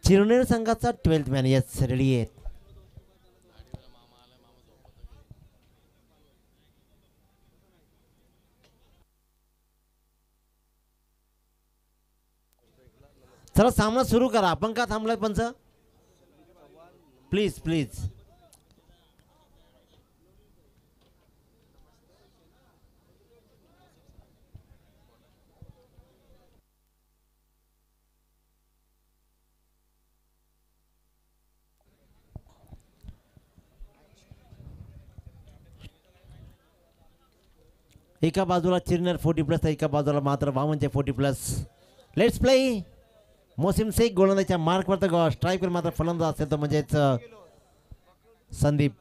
चिरनेर संघाचा 12th man yes ready आहेत. चला सामना सुरू करा. आपण का थांबलाय पंच? Please please. एका बाजूला चिरनेर 40+ तर एका बाजूला मात्र वामनचे 40+. Let's play. मोसिम शेख गोलंदाजीच्या मार्कवर तर स्ट्राईकवर मात्र फलंदाज असेल तो म्हणजेच संदीप.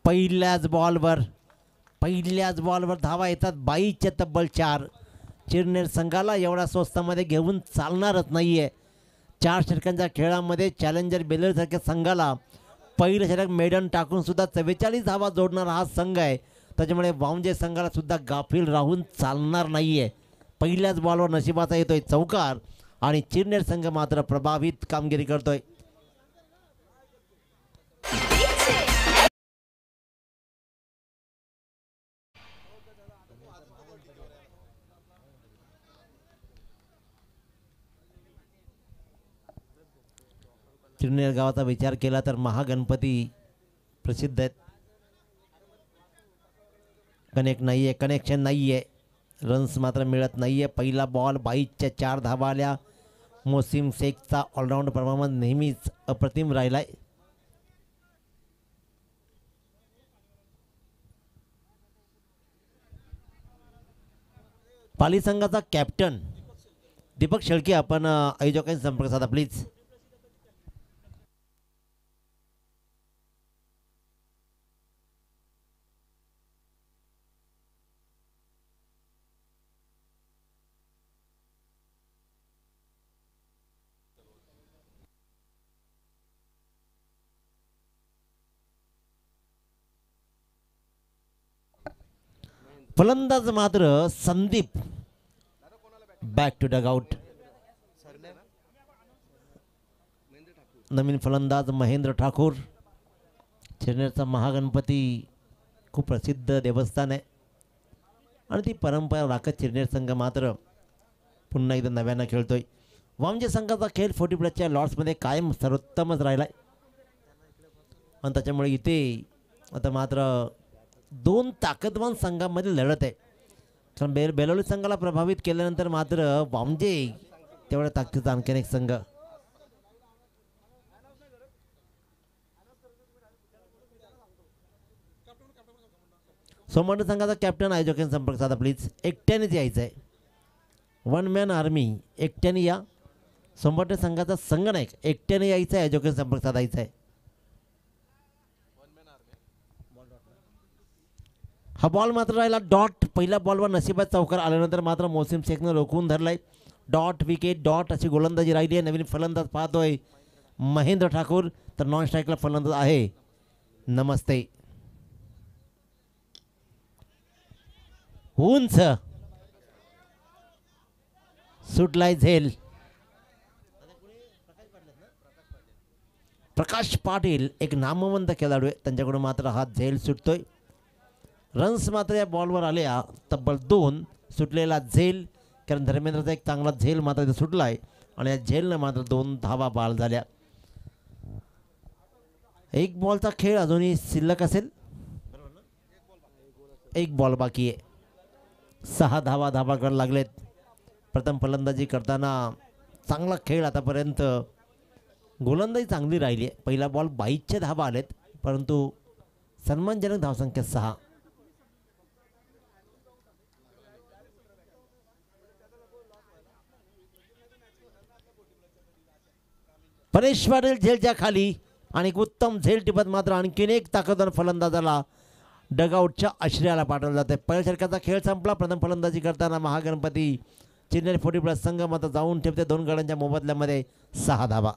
पहिल्याच बॉलवर धावा येतात 22च्या तब्बल 4. चिरनेर संघाला एवढ्या स्वस्तामध्ये घेऊन चालणारच नाहीये. 4 षटकांच्या खेळामध्ये चॅलेंजर बेल्लरसारख्या संघाला पहिलं षटक मेडन टाकून सुद्धा 44 धावा जोडणारा हा संघ आहे. त्याच्यामुळे वामजे संघाला सुद्धा गाफील राहून चालणार नाहीये. पहिल्याच बॉलवर नशिबाचा येतोय चौकार आणि चिरनेर संघ मात्र प्रभावित कामगिरी करतोय. चिरनेर गावाचा विचार केला तर महागणपती प्रसिद्ध आहेत. कनेक्शन नाहीये. रन्स मात्र मिळत नाहीये. पहिला बॉल 22च्या 4 धावा आल्या. मोसिम शेखचा ऑलराऊंड परफॉर्मन्स नेहमीच अप्रतिम राहिलाय. पाली संघाचा कॅप्टन दीपक शेळके आपण आयोजकांशी संपर्क साधा प्लीज. फलंदाज मात्र संदीप. Back to dugout. नवीन फलंदाज महेंद्र ठाकूर. चिरनेरचा महागणपती खूप प्रसिद्ध देवस्थान आहे आणि ती परंपरा राखत चिरनेर संघ मात्र पुन्हा एकदा नव्यानं खेळतोय. वामजे संघाचा खेळ 40+च्या लॉट्समध्ये कायम सर्वोत्तमच राहिलाय आणि त्याच्यामुळे इथे आता मात्र 2 ताकदवान संघांमध्ये लढत आहे. कारण बेलोली संघाला प्रभावित केल्यानंतर मात्र वामजे तेवढ्या ताकदीचा आणखीन एक संघ. सोमांडे संघाचा कॅप्टन आयोजकांशी संपर्क साधा प्लीज. एकट्यानेच यायचं आहे. 1 मॅन आर्मी. एकट्याने या. सोमांडे संघाचा संघनायक एकट्याने यायचं आहे. आयोजकांशी संपर्क साधायचा आहे. हा बॉल मात्र राहिला डॉट. पहिल्या बॉलवर नशिबात चौकार आल्यानंतर मात्र मोसिम शेखनं रोखून धरलाय. डॉट विकेट डॉट अशी गोलंदाजी राहिली आहे. नवीन फलंदाज पाहतोय महेंद्र ठाकूर. तर नॉन स्ट्राईकला फलंदाज आहे नमस्ते. उंच सुटलाय झेल. प्रकाश पाटील एक नामवंत खेळाडू आहे. त्यांच्याकडून मात्र हा झेल सुटतोय. रन्स मात्र या बॉलवर आल्या तब्बल 2. सुटलेला झेल कारण धर्मेंद्रचा एक चांगला झेल मात्र इथे सुटलाय आणि या झेलनं मात्र 2 धावा बाद झाल्या. एक बॉलचा खेळ अजूनही शिल्लक असेल. 1 बॉल बाकी आहे. 6 धावा करायला लागलेत. प्रथम फलंदाजी करताना चांगला खेळ आतापर्यंत. गोलंदाजी चांगली राहिली आहे. पहिला बॉल 22च्या धावा आलेत परंतु सन्मानजनक धावसंख्या 6. परेश पाटील झेलच्या खाली आणि उत्तम झेल टिपत मात्र आणखीन एक ताकदवान फलंदाजाला डगआउटच्या आश्रयाला पाठवलं जाते. पहिल्या षटकाचा खेळ संपला. प्रथम फलंदाजी करताना महागणपती चिरनेर 40+ संघ मात्र जाऊन ठेवते 2 गड्यांच्या मोबदल्यामध्ये 6 धावा.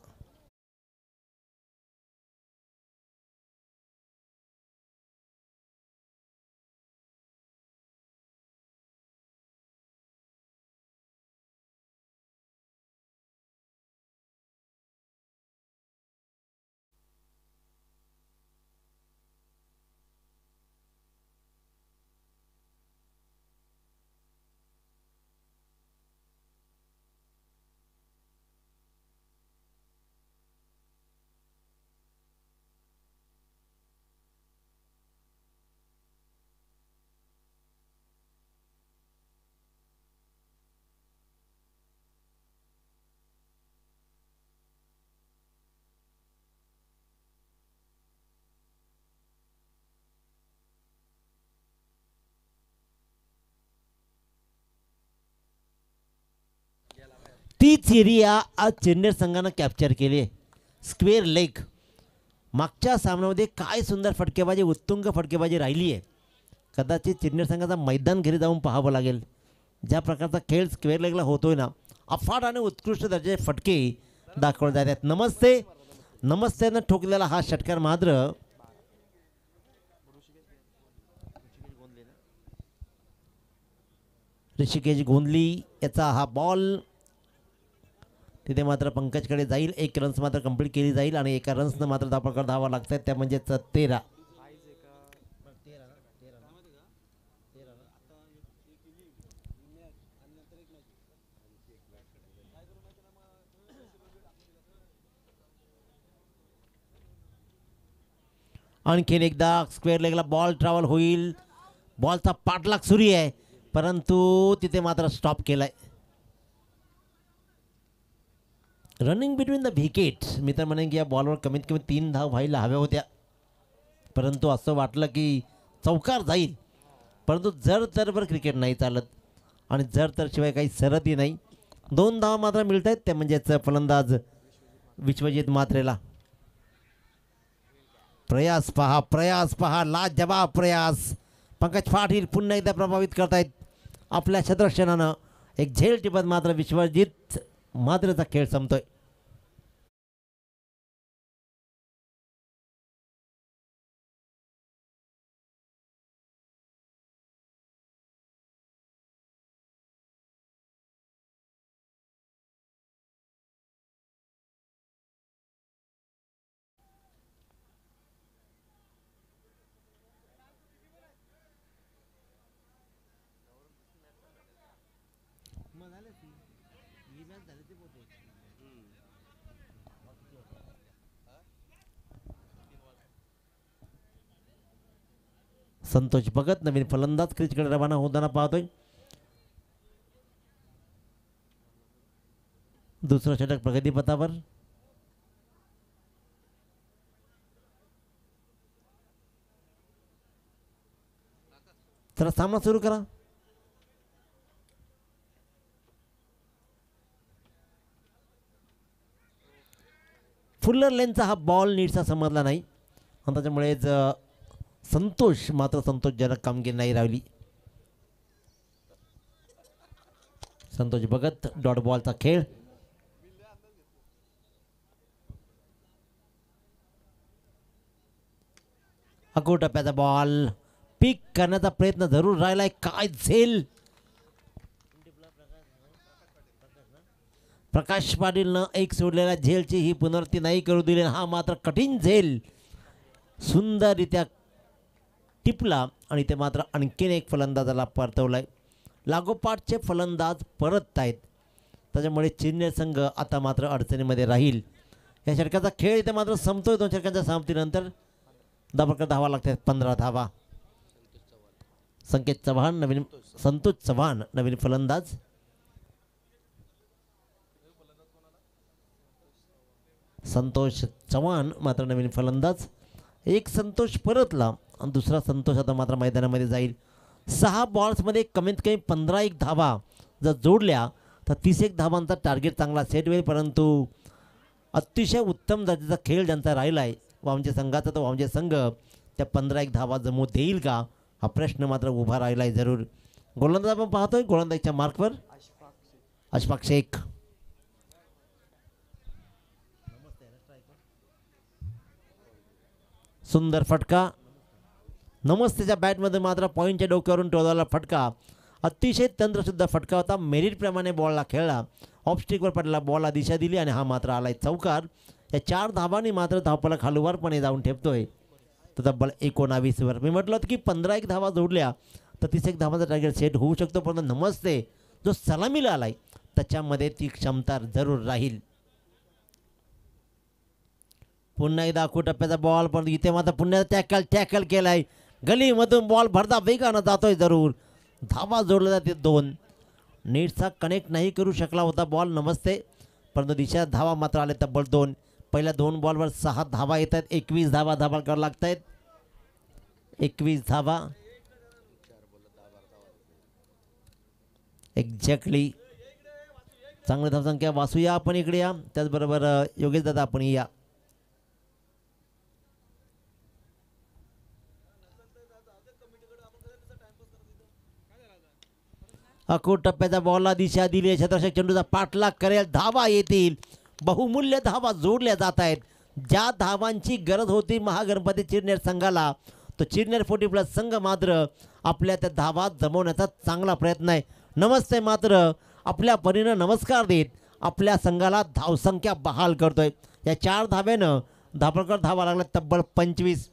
तीच एरिया आज चेन्नई संघानं कॅप्चर केली आहे. Square leg. मागच्या सामन्यामध्ये काय सुंदर फटकेबाजी, उत्तुंग फटकेबाजी राहिली आहे. कदाचित चेन्नई संघाचा मैदान घरी जाऊन पाहावं लागेल. ज्या प्रकारचा खेळ स्क्वेअर लेगला होतोय ना, अफाट आणि उत्कृष्ट दर्जाचे फटके दाखवले जात आहेत. नमस्ते नमस्तेनं ठोकलेला हा षटकार मात्र ऋषिकेश गोंधली याचा हा बॉल तिथे मात्र पंकजकडे जाईल. 1 रन्स मात्र कंप्लीट केली जाईल आणि एका रन्सनं मात्र धावा धावा लागतात. त्या म्हणजेच 13. आणखीन एकदा स्क्वेअर लेगला बॉल ट्रॅव्हल होईल. बॉलचा पाठलाग सुरू आहे परंतु तिथे मात्र स्टॉप केलाय. Running between the wickets. मी तर म्हणेन की या बॉलवर कमीत कमी 3 धाव व्हायला हव्या होत्या, परंतु असं वाटलं की चौकार जाईल. परंतु जर तरवर क्रिकेट नाही चालत आणि जर तर शिवाय काही सरतही नाही. 2 धावा मात्र मिळत आहेत. ते म्हणजेच फलंदाज विश्वजित मात्रेला. प्रयास पहा लाजवाब प्रयास. पंकज पाटील पुन्हा एकदा प्रभावित करतायत आपल्या शतरक्षणानं. एक झेल टिपत मात्र विश्वजित मात्रेचा खेळ संपतोय. संतोष भगत नवीन फलंदाज क्रीजकडे रवाना होताना पाहतोय. दुसरं षटक प्रगतीपथावर. चला सामना सुरू करा. फुल्लर लेनचा हा बॉल नीटचा समजला नाही आणि त्याच्यामुळेच संतोषजनक कामगिरी नाही राहिली. संतोष भगत डॉट बॉलचा खेळ. अगो टप्प्याचा बॉल पिक करण्याचा प्रयत्न जरूर राहिलाय. काय झेल. प्रकाश पाटीलनं एक सोडलेल्या झेलची ही पुनरावृत्ती नाही करू दिली. हा मात्र कठीण झेल सुंदररित्या टिपला आणि ते मात्र आणखीन एक फलंदाजाला परतवलाय. लागोपाठचे फलंदाज परत आहेत. त्याच्यामुळे चेन्नई संघ आता मात्र अडचणीमध्ये राहील. या षटकाचा खेळ इथे मात्र संपतोय. 2 षटकांच्या समाप्तीनंतर धावा धावा लागतात. 15 धावा. संतोष चव्हाण नवीन फलंदाज. संतोष चव्हाण मात्र नवीन फलंदाज. एक संतोष परतला आणि दुसरा संतोष आता मात्र मैदानामध्ये जाईल. 6 बॉल्समध्ये कमीत कमी 15 धावा जर जोडल्या तर 31 धावांचा टार्गेट चांगला सेट होईल. परंतु अतिशय उत्तम दर्जाचा खेळ ज्यांचा राहिला आहे वामजे संघाचा, तो वामजे संघ त्या 15 धावा जमू देईल का हा प्रश्न मात्र उभा राहिला आहे जरूर. गोलंदाज आपण पाहतोय. गोलंदाजच्या मार्कवर अशफाक शेख. सुंदर फटका. नमस्तेच्या बॅटमध्ये मात्र पॉईंटच्या डोक्यावरून टोलाला फटका. अतिशय तंत्रशुद्ध फटका होता. मेरिटप्रमाणे बॉलला खेळला. ऑफस्टिकवर पडला बॉलला दिशा दिली आणि हा मात्र आलाय चौकार. या 4 धावांनी मात्र धावफलक हलुवारपणे जाऊन ठेपतोय तर तब्बल 19वर. मी म्हटलं की 15 धावा जोडल्या तर 31 धावांचा टार्गेट सेट होऊ शकतो. पण नमस्ते जो सलामीला आलाय त्याच्यामध्ये ती क्षमता जरूर राहील. पुन्हा एकदा टप्प्याचा बॉल. पण इथे मात्र पुन्हा टॅकल केलाय. गलीमधून बॉल भरदा वेगानं जातोय जरूर. धावा जोडल्या जाते 2. नीटचा कनेक्ट नाही करू शकला होता बॉल नमस्ते, परंतु दिशा धावा मात्र आले तब्बल 2. पहिल्या 2 बॉलवर 6 धावा येत आहेत. 21 धावा करावं लागत आहेत. 21 धावा एक्झॅक्टली. चांगली धावसंख्या. वासू या आपण इकडे या. त्याचबरोबर योगेश दादा आपण या. अकोट टप्प्याचा बॉलला दिशा दिली. क्षेत्ररक्षक चेंडूचा पाठलाग करेल. धावा येतील. बहुमूल्य धावा जोडल्या जात आहेत. ज्या धावांची गरज होती महागणपती चिरनेर संघाला, तो चिरनेर 40+ संघ मात्र आपल्या त्या धावा जमवण्याचा चांगला प्रयत्न आहे. नमस्ते मात्र आपल्या परीनं नमस्कार देत आपल्या संघाला धावसंख्या बहाल करतोय. या 4 धाब्यानं धापडकर धावा लागला तब्बल 25.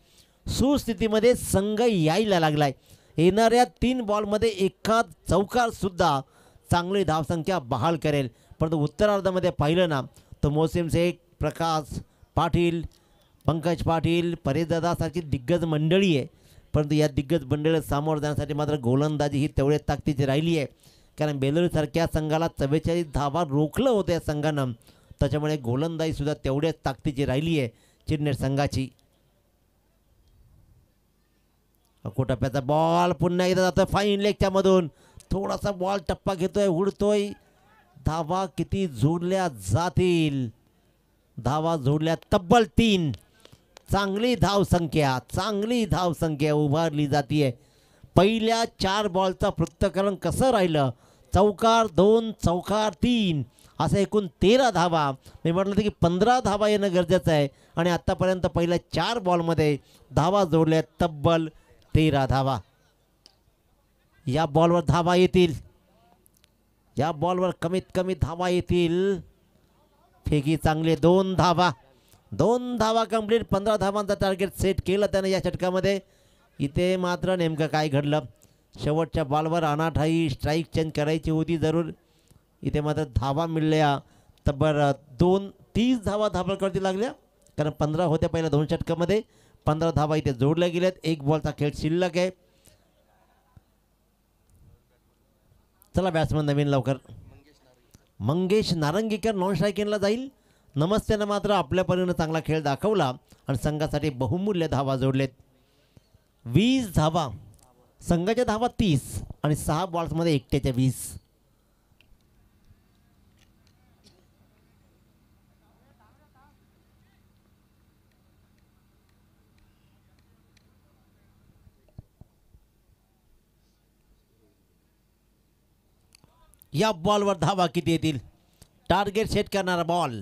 सुस्थितीमध्ये संघ यायला लागलाय. येणाऱ्या 3 बॉलमध्ये एखाद चौकार सुद्धा चांगली धावसंख्या बहाल करेल. परंतु उत्तरार्धामध्ये पाहिलं ना तर मोहसिन शेख, प्रकाश पाटील, पंकज पाटील, परेशदादासारखी दिग्गज मंडळी आहे. परंतु या दिग्गज मंडळी सामोरं जाण्यासाठी मात्र गोलंदाजी ही तेवढ्या ताकदीची राहिली आहे. कारण बेलूरसारख्या संघाला 44 धावा रोखलं होतं या संघानं. त्याच्यामुळे गोलंदाजीसुद्धा तेवढ्याच ताकदीची राहिली आहे चिरनेर संघाची. अकोटप्प्याचा बॉल पुन्हा एकदा जातोय फाईन लेगच्या मधून. थोडासा बॉल टप्पा घेतोय, उडतोय. धावा किती जोडल्या जातील? धावा जोडल्या तब्बल 3. चांगली धावसंख्या उभारली जाते. पहिल्या 4 बॉलचं पृथक्करण कसं राहिलं? चौकार 2, चौकार 3, असं एकूण 13 धावा. मी म्हटलं होतं की 15 धावा येणं गरजेचं आहे. आणि आत्तापर्यंत पहिल्या 4 बॉलमध्ये धावा जोडल्या तब्बल 13 धावा. या बॉलवर धावा येतील. या बॉलवर कमीत कमी धावा येतील. फेकी चांगले 2 धावा. 2 धावा कंप्लीट. 15 धावांचा टार्गेट सेट केलं त्यानं या षटकामध्ये. इथे मात्र नेमकं काय घडलं? शेवटच्या बॉलवर अनाठाई स्ट्राईक चेंज करायची होती जरूर. इथे मात्र धावा मिळल्या तब्बल 30 धावा धापडकरती लागल्या. कारण 15 होत्या पहिल्या 2 षटकामध्ये. 15 धावा इथे जोडल्या गेल्यात. 1 बॉलचा खेळ शिल्लक आहे. चला बॅट्समन नवीन लवकर. मंगेश नारंगीकर नॉन स्ट्रायकिंगला जाईल. नमस्तेनं मात्र आपल्या परीनं चांगला खेळ दाखवला आणि संघासाठी बहुमूल्य धावा जोडलेत. 20 धावा. संघाच्या धावा 30 आणि 6 बॉल्समध्ये एकट्याच्या 20. या बॉलवर धावा किती येतील? टार्गेट सेट करणारा बॉल.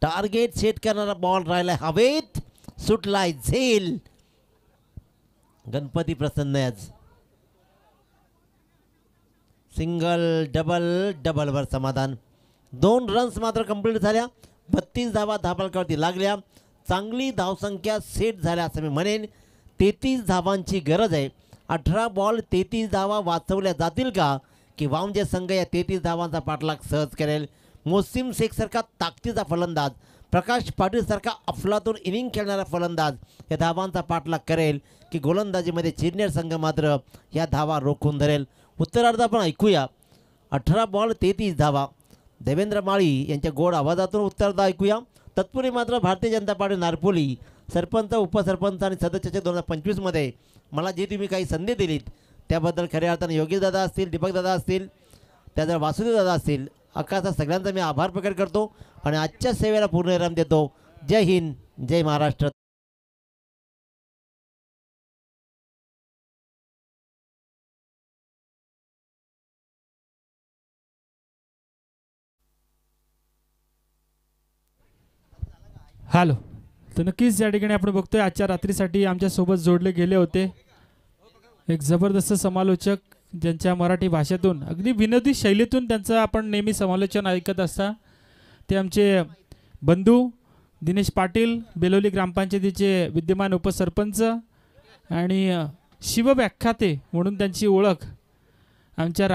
टार्गेट सेट करणारा बॉल राहिला हवेत. सुटलाय झेल. गणपती प्रसन्न आहे आज. सिंगल डबल डबलवर समाधान. 2 रन्स मात्र कंप्लीट झाल्या. 32 धावा धापडकरती लागल्या. चांगली धावसंख्या सेट झाल्या असं मी म्हणेन. 33 धावांची गरज आहे. 18 बॉल 33 धावा वाचवल्या जातील का? की वामजे संघ या 33 धावांचा पाठलाग सहज करेल. मोहसिन शेखसारखा ताकदीचा फलंदाज, प्रकाश पाटीलसारखा अफलातून इनिंग खेळणारा फलंदाज या धावांचा पाठलाग करेल की गोलंदाजीमध्ये चिरनेर संघ मात्र या धावा रोखून धरेल? उत्तरार्ध आपण ऐकूया. 18 बॉल 33 धावा. देवेंद्र माळी यांच्या गोड आवाजातून उत्तरार्ध ऐकूया. तत्पूर्वी मात्र भारतीय जनता पार्टी नारपोली सरपंच, उपसरपंच आणि सदस्याच्या 2025मध्ये मला जी तुम्ही काही संधी दिलीत त्याबद्दल खऱ्या अर्थाने योगेश दादा असतील, दीपक दादा असतील, त्याजवळ वासुदेव दादा असतील, अख्खाचा सगळ्यांचा मी आभार प्रकट करतो आणि आजच्या सेवेला पूर्ण विराम देतो. जय हिंद, जय महाराष्ट्र. हॅलो. तर नक्कीच या ठिकाणी आपण बघतोय आजच्या रात्रीसाठी आमच्यासोबत जोडले गेले होते एक जबरदस्त समालोचक, ज्यांच्या मराठी भाषेतून अगदी विनोदी शैलीतून त्यांचं आपण नेहमी समालोचन ऐकत असता. ते आमचे बंधू दिनेश पाटील, बेलोली ग्रामपंचायतीचे विद्यमान उपसरपंच आणि शिवव्याख्याते म्हणून त्यांची ओळख आमच्या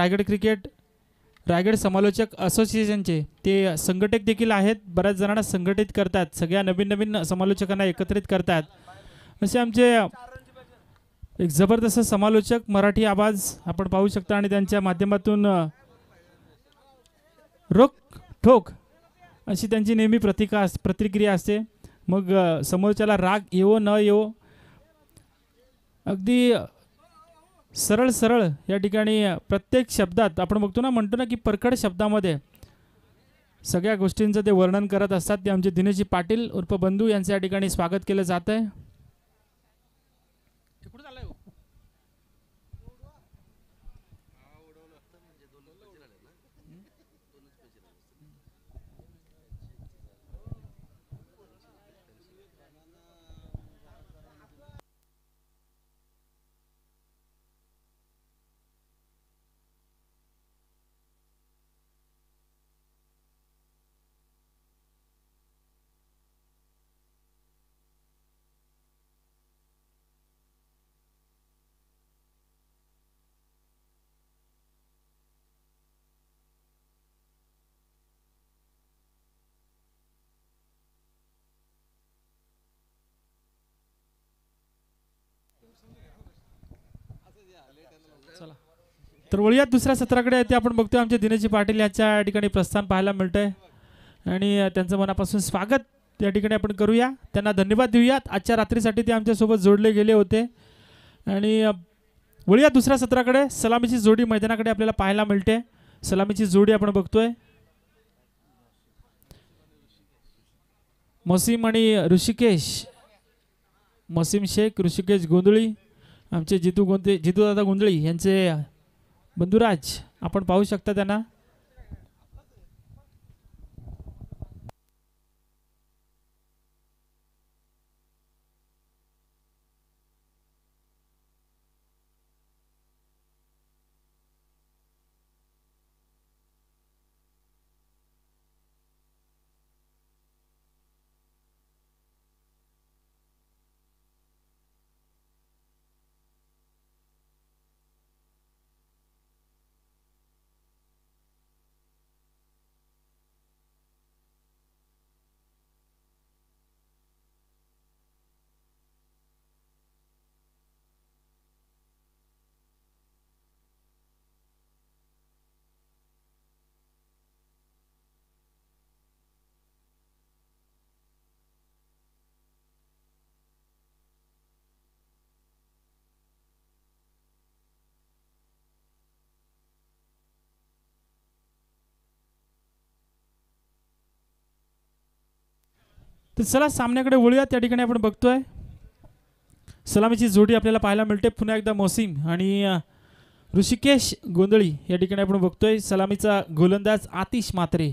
रायगड समालोचक असोसिएशनचे ते संघटक देखील आहेत. बऱ्याच जणांना संघटित करतात, सगळ्या नवीन समालोचकांना एकत्रित करतात. असे आमचे एक जबरदस्त समालोचक, मराठी आवाज आपण पाहू शकता आणि त्यांच्या माध्यमातून रोक ठोक अशी त्यांची नेहमी प्रतिक्रिया असते. मग समोरच्याला राग येवो न येवो, अगदी सरळ सरळ या ठिकाणी प्रत्येक शब्दात आपण बघतो ना, म्हणतो ना की परखड शब्दामध्ये सगळ्या गोष्टींचं ते वर्णन करत असतात. ते आमचे दिनेशजी पाटील उर्फ बंधू यांचं या ठिकाणी स्वागत केलं जात आहे. चला तर वळूयात दुसऱ्या सत्राकडे. ते आपण बघतोय आमचे दिनेशजी पाटील यांच्या ठिकाणी प्रस्थान पाहायला मिळतंय आणि त्यांचं मनापासून स्वागत या ठिकाणी आपण करूया. त्यांना धन्यवाद देऊयात. आजच्या रात्रीसाठी ते आमच्यासोबत जोडले गेले होते. आणि वळूयात दुसऱ्या सत्राकडे. सलामीची जोडी मैदानाकडे आपल्याला पाहायला मिळते. सलामीची जोडी आपण बघतोय मसीम आणि ऋषिकेश. मसीम शेख, ऋषिकेश गोंधळी, आमचे जितूदादा गोंधळी यांचे बंधुराज आपण पाहू शकता त्यांना. तर चला सामन्याकडे वळूया. त्या ठिकाणी आपण बघतोय सलामीची जोडी आपल्याला पाहायला मिळते. पुन्हा एकदा मोसीम आणि ऋषिकेश गोंधळी या ठिकाणी आपण बघतोय. सलामीचा गोलंदाज आतिश मात्रे.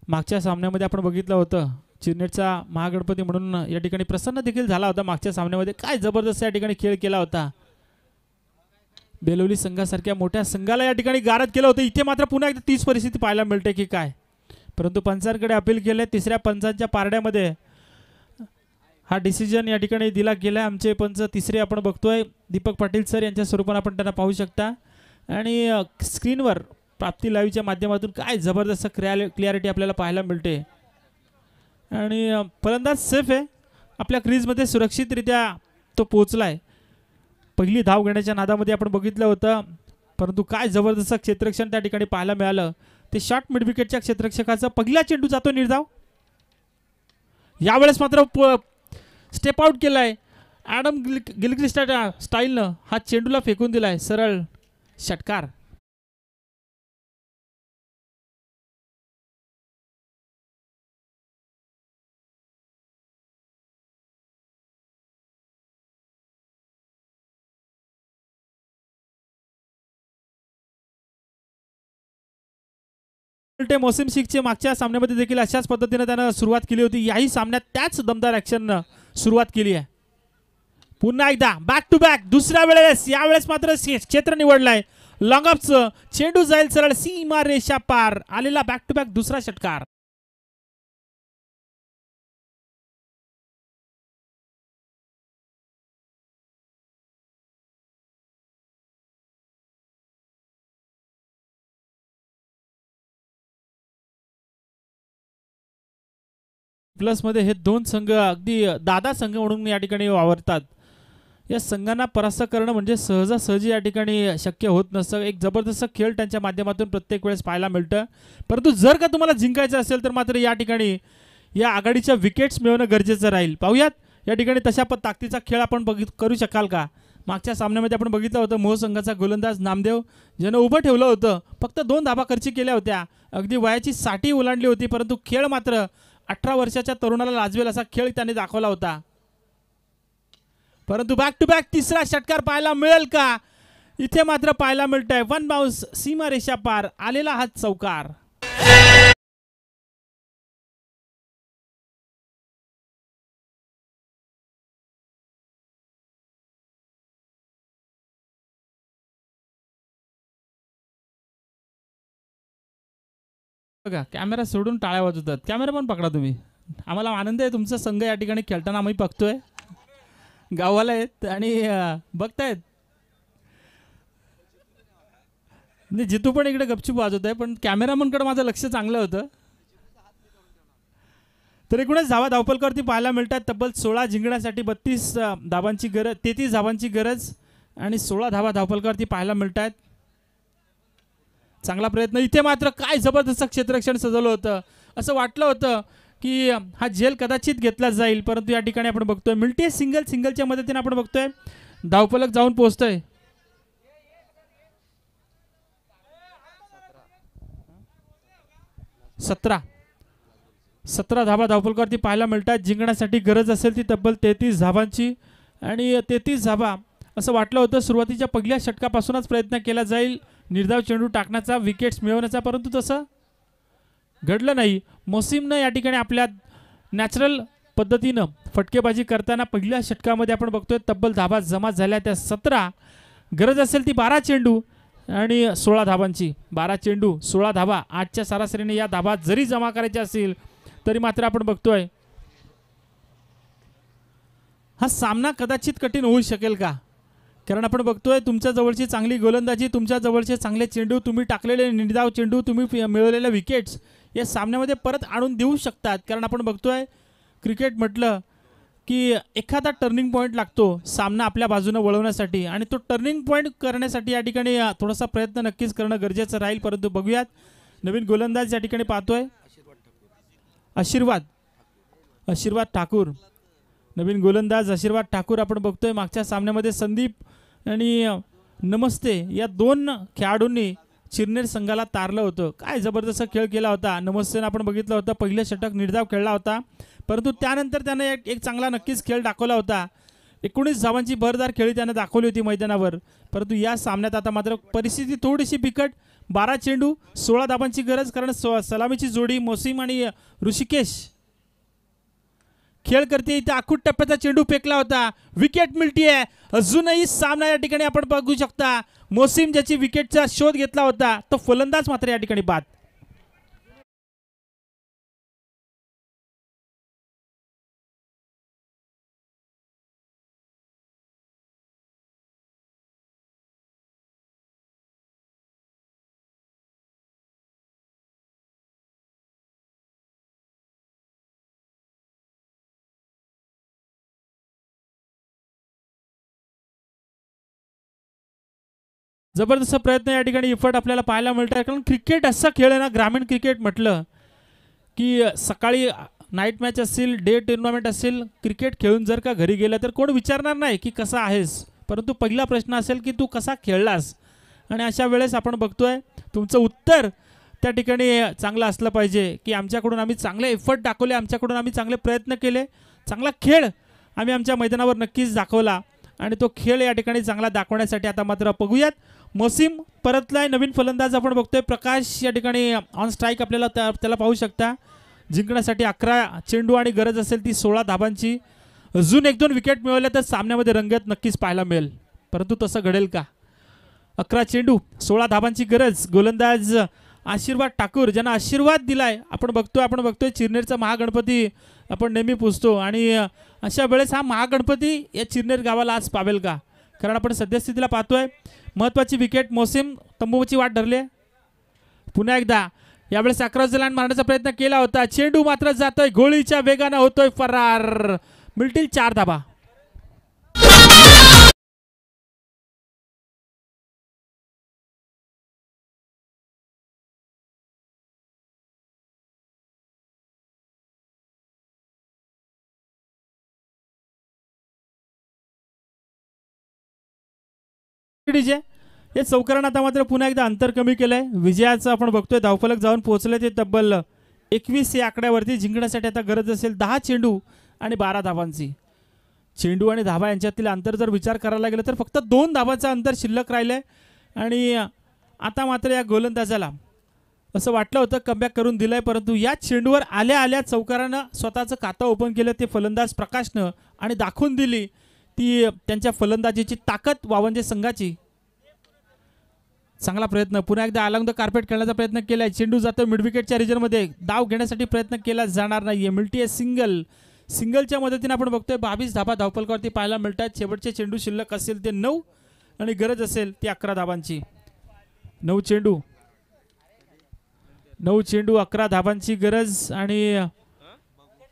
मागच्या सामन्यामध्ये आपण बघितलं होतं चिरनेटचा महागणपती म्हणून या ठिकाणी प्रसन्न देखील झाला होता. मागच्या सामन्यामध्ये काय जबरदस्त या ठिकाणी खेळ केला होता. बेलोली संघासारख्या मोठ्या संघाला या ठिकाणी गारद केलं होतं. इथे मात्र पुन्हा एकदा तीच परिस्थिती पाहायला मिळते की काय. परंतु पंचांकडे अपील केले. तिसऱ्या पंचांच्या पारड्यामध्ये हा डिसिजन या ठिकाणी दिला गेला. आमचे पंच तिसरे आपण बघतोय दीपक पाटील सर यांच्या स्वरूपाने आपण त्यांना पाहू शकता. आणि स्क्रीनवर प्राप्ती लाईव्हच्या माध्यमातून काय जबरदस्त क्लिअरिटी आपल्याला पाहायला मिळते. आणि फलंदाज सेफ आहे. आपल्या क्रीजमध्ये सुरक्षितरित्या तो पोहोचलाय. पहिली धाव घेण्याच्या नादामध्ये आपण बघितलं होतं. परंतु काय जबरदस्त क्षेत्ररक्षण त्या ठिकाणी पाहायला मिळालं. ते शॉर्ट मिड विकेटच्या क्षेत्ररक्षकाचा पहिला चेंडू जातो निर्धाव. यावेळेस मात्र स्टेप आउट केलाय. ॲडम गिलक्रिस्ट स्टाईलनं हा चेंडूला फेकून दिलाय. सरळ षटकार. मोसिम शेखचे मागच्या सामन्यामध्ये देखील अशाच पद्धतीने त्यानं सुरुवात केली होती. याही सामन्यात त्याच दमदार ॲक्शननं सुरुवात केली आहे. पुन्हा एकदा बॅक टू बॅक दुसऱ्या वेळेस. यावेळेस मात्र क्षेत्र निवडलाय. लॉंग ऑफचं चेंडू जाईल सरळ सीमा रेषा पार. आलेला बॅक टू बॅक दुसरा षटकार. प्लस मध्ये हे दोन संघ अगदी दादा संघ म्हणून या ठिकाणी वावरतात. या संघांना परास्त करणं म्हणजे सहजासहजी या ठिकाणी शक्य होत नसतं. एक जबरदस्त खेळ त्यांच्या माध्यमातून प्रत्येक वेळेस पाहायला मिळतं. परंतु जर का तुम्हाला जिंकायचं असेल तर मात्र या ठिकाणी या आघाडीच्या विकेट्स मिळवणं गरजेचं राहील. पाहूयात या ठिकाणी तशा ताकदीचा खेळ आपण करू शकाल का. मागच्या सामन्यामध्ये आपण बघितलं होतं मोह संघाचा गोलंदाज नामदेव ज्यानं उभं ठेवलं होतं, फक्त 2 धाबा खर्ची केल्या होत्या, अगदी वयाची 60 ओलांडली होती, परंतु खेळ मात्र 18 वर्षाच्या तरुणाला लाजवेल असा खेळ त्याने दाखवला होता. परंतु बॅक टू बॅक तिसरा षटकार पाहायला मिळेल का? इथे मात्र पाहायला मिळतंय वन बाउन्स, सीमारेषा पार आलेला हा चौकार. बघा कॅमेरा सोडून टाळ्या वाजवतात. कॅमेरा पण पकडा तुम्ही. आम्हाला आनंद आहे तुमचा संघ या ठिकाणी खेळताना आम्ही बघतोय. गावाला आहेत आणि बघतायत. म्हणजे जितू पण इकडे गपचूप वाजवत आहे, पण कॅमेरामनकडे माझं लक्ष चांगलं होतं. तर एकूणच धावा धावपलकावरती पाहायला मिळतात. तब्बल 16 जिंकण्यासाठी 32 धावांची गरज, 33 धावांची गरज आणि 16 धावा धावपलकावरती पाहायला मिळतात. चांगला प्रयत्न. इथे मात्र काय जबरदस्त क्षेत्ररक्षण सजवलं होतं. असं वाटलं होतं की हा झेल कदाचित घेतला जाईल, परंतु या ठिकाणी आपण बघतोय मिल्टी सिंगलच्या मदतीने आपण बघतोय धावपलक जाऊन पोहोचतोय. 17 धावा धावपलकावरती पाहायला मिळतात. जिंकण्यासाठी गरज असेल ती तब्बल 33 धावांची आणि 33 धावा. असं वाटलं होतं सुरुवातीच्या पहिल्या षटकापासूनच प्रयत्न केला जाईल निर्धाव चेंडू टाकण्याचा, विकेट्स मिळवण्याचा, परंतु तसं घडलं नाही. मोसिमनं या ठिकाणी आपल्या नॅचरल पद्धतीनं फटकेबाजी करताना पहिल्या षटकामध्ये आपण बघतोय तब्बल धावा जमा झाल्या त्या 17. गरज असेल ती 12 चेंडू आणि 16 धावांची. 12 चेंडू 16 धावा. आजच्या सरासरीने या धावा जरी जमा करायच्या असतील तरी मात्र आपण बघतोय हा सामना कदाचित कठीण होऊ शकेल का? कारण आपण बघतोय तुमच्या जवळची चांगली गोलंदाजी, तुमच्या जवळचे चांगले चेंडू, तुम्ही टाकलेले निर्धाव चेंडू, तुम्ही मिळवलेल्या विकेट्स या सामन्यामध्ये परत आणून देऊ शकतात. कारण आपण बघतोय क्रिकेट म्हटलं की एखादा टर्निंग पॉईंट लागतो सामना आपल्या बाजूने वळवण्यासाठी, आणि तो टर्निंग पॉईंट करण्यासाठी या ठिकाणी थोडासा प्रयत्न नक्कीच करणं गरजेचं राहील. परंतु बघूयात नवीन गोलंदाज या ठिकाणी पाहतोय आशीर्वाद ठाकूर. नवीन गोलंदाज आशीर्वाद ठाकूर आपण बघतोय. मागच्या सामन्यामध्ये संदीप आणि नमस्ते या 2 खेळाडूंनी चिरनेर संघाला तारलं होतं. काय जबरदस्त खेळ केला होता. नमस्तेनं आपण बघितलं होतं पहिलं षटक निर्धाव खेळला होता, परंतु त्यानंतर त्याने एक चांगला नक्कीच खेळ दाखवला होता. 19 धावांची भरदार खेळी त्याने दाखवली होती मैदानावर. परंतु या सामन्यात आता मात्र परिस्थिती थोडीशी बिकट. 12 चेंडू 16 धावांची गरज, कारण सलामीची जोडी मोसिम आणि ऋषिकेश खेळ करते. इथे आखूट टप्प्याचा चेंडू फेकला होता, विकेट मिळतीये. अजूनही सामना या ठिकाणी आपण बघू शकता. मोसिम ज्याची विकेटचा शोध घेतला होता तो फलंदाज मात्र या ठिकाणी बाद. जबरदस्त प्रयत्न या ठिकाणी इफर्ट आपल्याला पाहायला मिळतात. कारण क्रिकेट असा खेळ आहे ना, ग्रामीण क्रिकेट म्हटलं की सकाळी नाईट मॅच असेल, डे टुर्नामेंट असेल, क्रिकेट खेळून जर का घरी गेलं तर कोण विचारणार नाही की कसा आहेस, परंतु पहिला प्रश्न असेल की तू कसा खेळलास. आणि अशा वेळेस आपण बघतोय तुमचं उत्तर त्या ठिकाणी चांगलं असलं पाहिजे की आमच्याकडून आम्ही चांगले एफर्ट दाखवले, आमच्याकडून आम्ही चांगले प्रयत्न केले, चांगला खेळ आम्ही आमच्या मैदानावर नक्कीच दाखवला. आणि तो खेळ या ठिकाणी चांगला दाखवण्यासाठी आता मात्र बघूयात मोसिम परतलाय. नवीन फलंदाज आपण बघतोय प्रकाश या ठिकाणी ऑन स्ट्राईक आपल्याला त्याला पाहू शकता. जिंकण्यासाठी 11 चेंडू आणि गरज असेल ती 16 धाबांची. अजून 1-2 विकेट मिळवल्या तर सामन्यामध्ये रंगत नक्कीच पाहायला मिळेल, परंतु तसं घडेल का? 11 चेंडू 16 धाबांची गरज. गोलंदाज आशीर्वाद ठाकूर ज्यांना आशीर्वाद दिलाय. आपण बघतोय चिरनेरचा महागणपती आपण नेहमी पुजतो, आणि अशा वेळेस हा महागणपती या चिरनेर गावाला आज पावेल का? कारण आपण सद्यस्थितीला पाहतोय महत्त्वाची विकेट मोसिम तंबूची वाट धरले. पुन्हा एकदा यावेळेस 11 लाईन मारण्याचा प्रयत्न केला होता, चेंडू मात्र जातोय गोळीच्या वेगाने होतोय फरार. मिळतील 4 धाबा. डीजे या चौकारानं आता मात्र पुन्हा एकदा अंतर कमी केलंय. विजयाचं आपण बघतोय धावफलक जाऊन पोहोचले ते तब्बल 21 या आकड्यावरती. जिंकण्यासाठी आता गरज असेल 10 चेंडू आणि 12 धावांची. चेंडू आणि धावा यांच्यातील अंतर जर विचार करायला गेलं तर फक्त 2 धावांचं अंतर शिल्लक राहिलंय. आणि आता मात्र या गोलंदाजाला असं वाटलं होतं कमबॅक करून दिलंय, परंतु या चेंडूवर आल्या आल्या चौकारानं स्वतःचं खातं ओपन केलं ते फलंदाज प्रकाशनं आणि दाखवून दिली ती त्यांच्या फलंदाजीची ताकद वावंजे संघाची. चांगला प्रयत्न पुन्हा एकदा अलॉंग द कार्पेट खेळण्याचा प्रयत्न केलाय. चेंडू जातो मिड विकेटच्या रिजनमध्ये. डाव घेण्यासाठी प्रयत्न केला जाणार नाहीये. मिळती आहे सिंगलच्या मदतीने आपण बघतोय 22 धाबा धावफलकावरती पाहायला मिळतात. शेवटचे चेंडू शिल्लक असेल ते 9 आणि गरज असेल ती 11 धाबांची. 9 चेंडू 11 धाबांची गरज आणि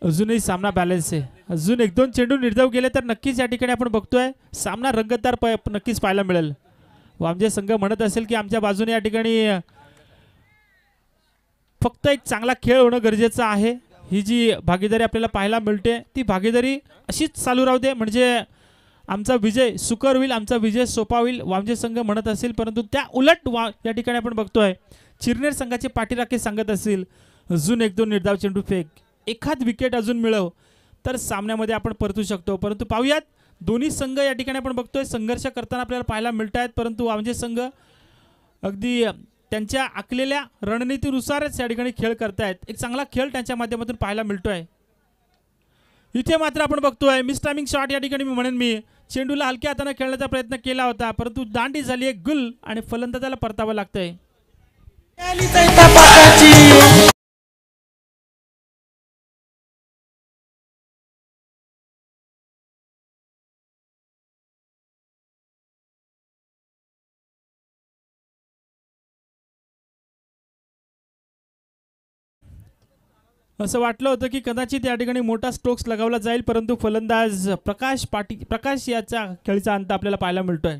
अजूनही सामना बॅलन्स आहे. अजून 1-2 चेंडू निर्धाव गेले तर नक्कीच या ठिकाणी आपण बघतोय सामना रंगतदार नक्कीच पाहायला मिळेल. वामजे संघ म्हणत असेल की आमच्या बाजूने या ठिकाणी फक्त एक चांगला खेळ होणं गरजेचं आहे. ही जी भागीदारी आपल्याला पाहायला मिळते ती भागीदारी अशीच चालू राहू दे, म्हणजे आमचा विजय सुकर होईल, आमचा विजय सोपा होईल, वामजे संघ म्हणत असेल. परंतु त्या उलट या ठिकाणी आपण बघतोय चिरनेर संघाचे पाठीराखे सांगत असतील अजून 1-2 निर्धाव चेंडू फेक, एखाद विकेट अजून मिळव तर सामन्यामध्ये आपण परतू शकतो. परंतु पाहूयात दोन्ही संघ या ठिकाणी आपण बघतोय संघर्ष करताना आपल्याला पाहायला मिळत आहेत. परंतु वामजे संघ अगदी त्यांच्या आखलेल्या रणनीतीनुसारच या ठिकाणी खेळ करतायत. एक चांगला खेळ त्यांच्या माध्यमातून पाहायला मिळतोय. इथे मात्र आपण बघतोय मिस टायमिंग शॉट या ठिकाणी मी चेंडूला हलक्या हाताने खेळण्याचा प्रयत्न केला होता, परंतु दांडी झाली एक गुल आणि फलंदाजाला परतावं लागतंय. असं वाटलं होतं की कदाचित या ठिकाणी मोठा स्ट्रोक्स लगावला जाईल, परंतु फलंदाज प्रकाश याचा खेळीचा अंत आपल्याला पाहायला मिळतोय.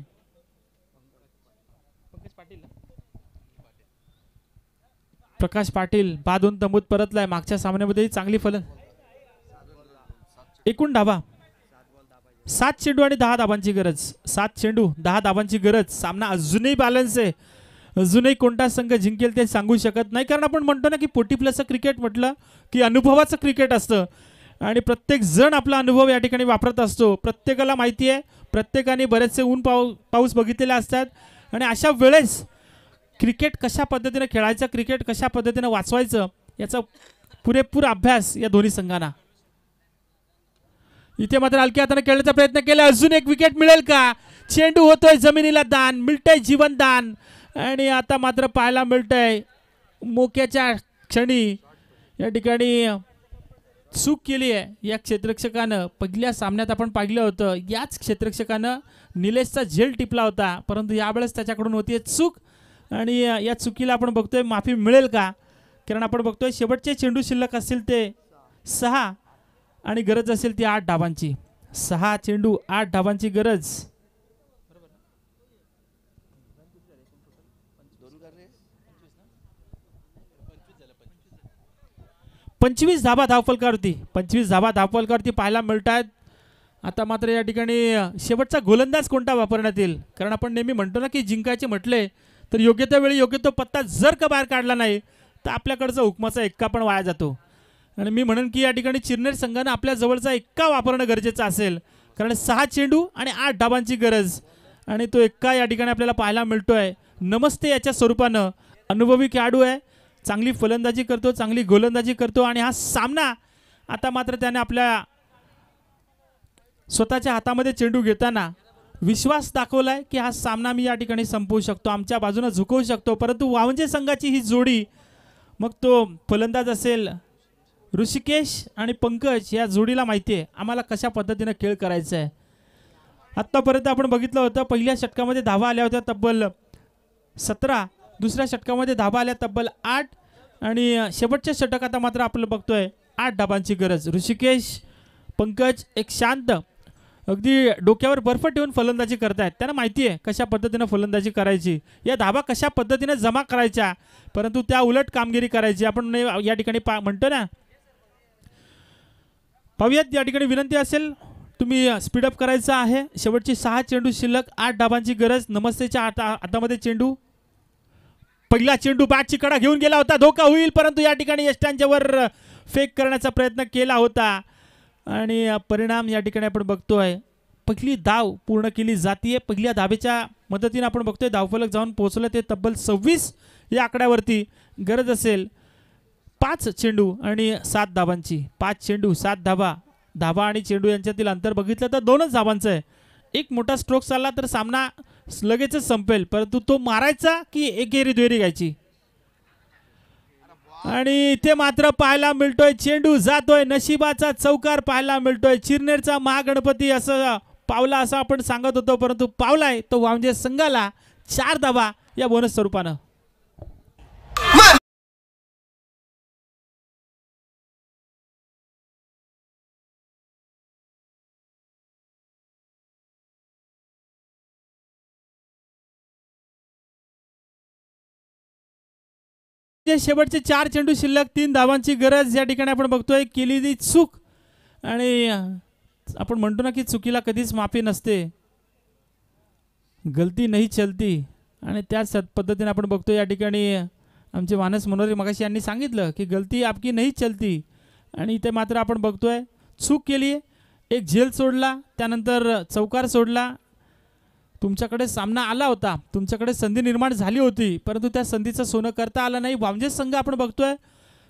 प्रकाश पाटील बादून तंबूत परतलाय. मागच्या सामन्यामध्ये चांगली एकूण धावा 7 चेंडू आणि 10 धाबांची गरज. 7 चेंडू 10 धाबांची गरज. सामना अजूनही बॅलन्स आहे. अजूनही कोणता संघ जिंकेल ते सांगू शकत नाही, कारण आपण म्हणतो ना की 40+ क्रिकेट म्हटलं की अनुभवाचं क्रिकेट असतं आणि प्रत्येक जण आपला अनुभव या ठिकाणी वापरत असतो. प्रत्येकाला माहिती आहे, प्रत्येकाने बरेचसे ऊन पाऊस बघितलेले असतात आणि अशा वेळेस क्रिकेट कशा पद्धतीने खेळायचं, क्रिकेट कशा पद्धतीने वाचवायचं याचा पुरेपूर अभ्यास या दोन्ही संघांना. इथे मात्र हलक्या हाताने खेळण्याचा प्रयत्न केला. अजून एक विकेट मिळेल का? चेंडू होतोय जमिनीला दान, मिळतंय जीवनदान आणि आता मात्र पाहायला मिळतंय मोक्याच्या क्षणी या ठिकाणी चूक केली आहे या क्षेत्ररक्षकानं. पहिल्या सामन्यात आपण पाहिलं होतं याच क्षेत्ररक्षकानं निलेशचा झेल टिपला होता, परंतु यावेळेस त्याच्याकडून होती चूक आणि या चुकीला आपण बघतोय माफी मिळेल का? कारण आपण बघतोय शेवटचे चेंडू शिल्लक असतील ते 6 आणि गरज असेल ती 8 धाबांची. 6 चेंडू 8 धाबांची गरज. 25 धाबा धावफलकावरती 25 धाबा धावफलकावरती पाहायला मिळतात. आता मात्र या ठिकाणी शेवटचा गोलंदाज कोणता वापरण्यात येईल, कारण आपण नेहमी म्हणतो ना की जिंकायचे म्हटले तर योग्य त्या वेळी योग्य तो पत्ता जर का बाहेर काढला नाही तर आपल्याकडचा हुकमाचा एक्का पण वाया जातो. आणि मी म्हणेन की या ठिकाणी चिरनेर संघानं आपल्या जवळचा एक्का वापरणं गरजेचं असेल, कारण 6 चेंडू आणि 8 धाबांची गरज आणि तो एक्का या ठिकाणी आपल्याला पाहायला मिळतोय. नमस्ते याच्या स्वरूपानं अनुभवी खेळाडू आहे, चांगली फलंदाजी करतो, चांगली गोलंदाजी करतो आणि हा सामना आता मात्र त्याने आपल्या स्वतःच्या हातामध्ये चेंडू घेताना विश्वास दाखवलाय की हा सामना मी या ठिकाणी संपवू शकतो, आमच्या बाजूने झुकवू शकतो. परंतु वावंजे संघाची ही जोडी, मग तो फलंदाज असेल ऋषिकेश आणि पंकज, या जोडीला माहिती आहे आम्हाला कशा पद्धतीने खेळ करायचा आहे. आत्तापर्यंत आपण बघितलं होतं पहिल्या षटकामध्ये धावा आल्या होत्या तब्बल 17, दुसऱ्या षटकामध्ये धावा आल्या तब्बल 8 आणि शेवटच्या षटक आता मात्र आपलं बघतोय 8 धाबांची गरज. ऋषिकेश पंकज एक शांत अगदी डोक्यावर बर्फ ठेवून फलंदाजी करतायत. त्यांना माहिती आहे कशा पद्धतीने फलंदाजी करायची, या धाबा कशा पद्धतीने जमा करायच्या, परंतु त्या उलट कामगिरी करायची. आपण या ठिकाणी म्हणतो ना. पाहूयात या ठिकाणी विनंती असेल तुम्ही स्पीडअप करायचं आहे. शेवटची 6 चेंडू शिल्लक, 8 धाबांची गरज. नमस्तेच्या हातामध्ये चेंडू. पहिला चेंडू बॅटची कडा घेऊन गेला होता, धोका होईल, परंतु या ठिकाणी यष्ट्यांच्या वर फेक करण्याचा प्रयत्न केला होता आणि परिणाम या ठिकाणी आपण बघतोय. पहिली धाव पूर्ण केली जाते. पहिल्या धावेच्या मदतीने आपण बघतोय धावफलक जाऊन पोहोचलं ते तब्बल 26 या आकड्यावरती. गरज असेल 5 चेंडू आणि 7 धाबांची. 5 चेंडू 7 धाबा. धाबा आणि चेंडू यांच्यातील अंतर बघितलं तर 2च धाबांचं आहे. एक मोठा स्ट्रोक चालला तर सामना लगेचच संपेल, परंतु तो मारायचा की एकेरी दुहेरी घ्यायची. आणि इथे मात्र पाहायला मिळतोय चेंडू जातोय, नशिबाचा चौकार पाहायला मिळतोय. चिरनेरचा महागणपती असं पावला असं आपण सांगत होतो, परंतु पावलाय तो वांजे संघाला 4 धाबा या बोनस स्वरूपानं. शेवटचे 4 चेंडू शिल्लक, 3 धावांची गरज. या ठिकाणी आपण बघतोय केलेली चूक आणि आपण म्हणतो ना की चुकीला कधीच माफी नसते, गलती नाही चलती. आणि त्याच पद्धतीने आपण बघतोय या ठिकाणी आमचे मानस मनोहर मगाशी यांनी सांगितलं की गलती आपकी नाही चलती. आणि इथे मात्र आपण बघतोय चूक केली, एक झेल सोडला, त्यानंतर चौकार सोडला. तुमच्याकडे सामना आला होता, तुमच्याकडे संधी निर्माण झाली होती, परंतु त्या संधीचं सोनं करता आलं नाही. वामजे संघ आपण बघतोय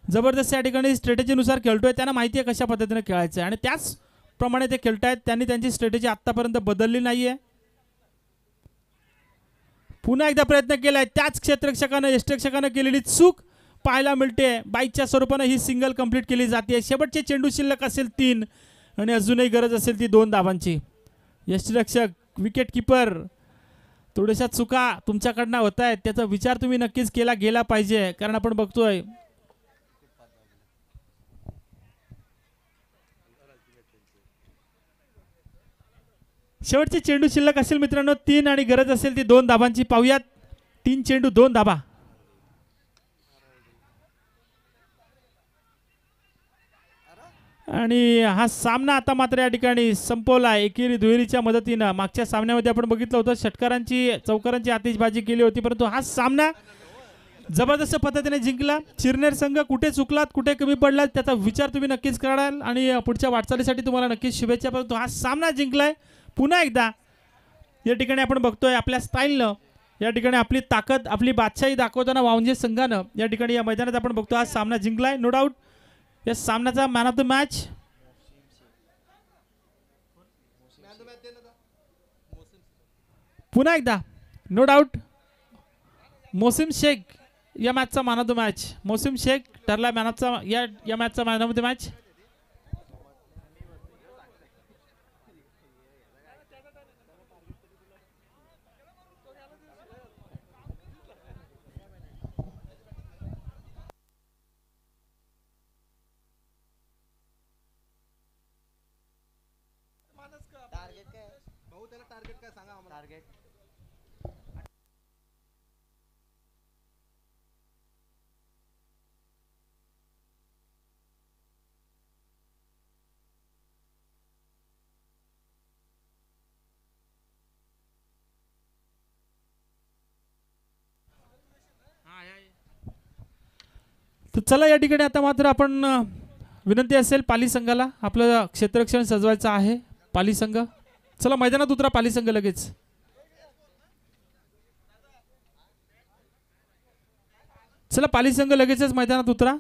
जबरदस्त या ठिकाणी स्ट्रॅटेजीनुसार खेळतोय. त्यांना माहिती आहे कशा पद्धतीने खेळायचं आहे आणि त्याचप्रमाणे ते खेळतायत. त्यांनी त्यांची स्ट्रॅटेजी आत्तापर्यंत बदलली नाही आहे. पुन्हा एकदा प्रयत्न केलाय, त्याच क्षेत्ररक्षकानं यष्टिरक्षकानं केलेली चूक पाहायला मिळते. बाईकच्या स्वरूपानं ही सिंगल कंप्लीट केली जाते. शेवटचे चेंडू शिल्लक असेल 3 आणि अजूनही गरज असेल ती 2 धावांची. यष्टिरक्षक, विकेट किपर, थोड्याशा चुका तुमच्याकडनं होत आहेत, त्याचा विचार तुम्ही नक्कीच केला गेला पाहिजे. कारण आपण बघतोय शेवटचे चेंडू शिल्लक असेल मित्रांनो 3 आणि गरज असेल ती 2 धाबांची. पाहूयात 3 चेंडू 2 धाबा. आणि हा सामना आता मात्र या ठिकाणी संपवला एकेरी दुहेरीच्या मदतीनं. मागच्या सामन्यामध्ये आपण बघितलं होतं षटकारांची चौकारांची आतिषबाजी केली होती, परंतु हा सामना जबरदस्त पद्धतीने जिंकला. चिरनेर संघ कुठे चुकलात, कुठे कमी पडलात त्याचा विचार तुम्ही नक्कीच कराल आणि पुढच्या वाटचालीसाठी तुम्हाला नक्कीच शुभेच्छा. परंतु हा सामना जिंकलाय. पुन्हा एकदा या ठिकाणी आपण बघतोय आपल्या स्टाईलनं या ठिकाणी आपली ताकद, आपली बादशाही दाखवताना वांजे संघानं या ठिकाणी या मैदानात आपण बघतो हा सामना जिंकलाय. नो डाऊट या सामन्याचा मॅन ऑफ द मॅच पुन्हा एकदा नो डाऊट मोसिम शेख या मॅचचा man of the match. Mosim Shaikh ठरला मॅन ऑफचा या मॅचचा मॅन ऑफ द मॅच. तर चला या ठिकाणी आता मात्र आपण विनंती असेल पाली संघाला आपलं क्षेत्ररक्षण सजवायचं आहे. पाली संघ चला मैदानात उतरा. पाली संघ लगेच चला. पाली संघ लगेचच मैदानात उतरा.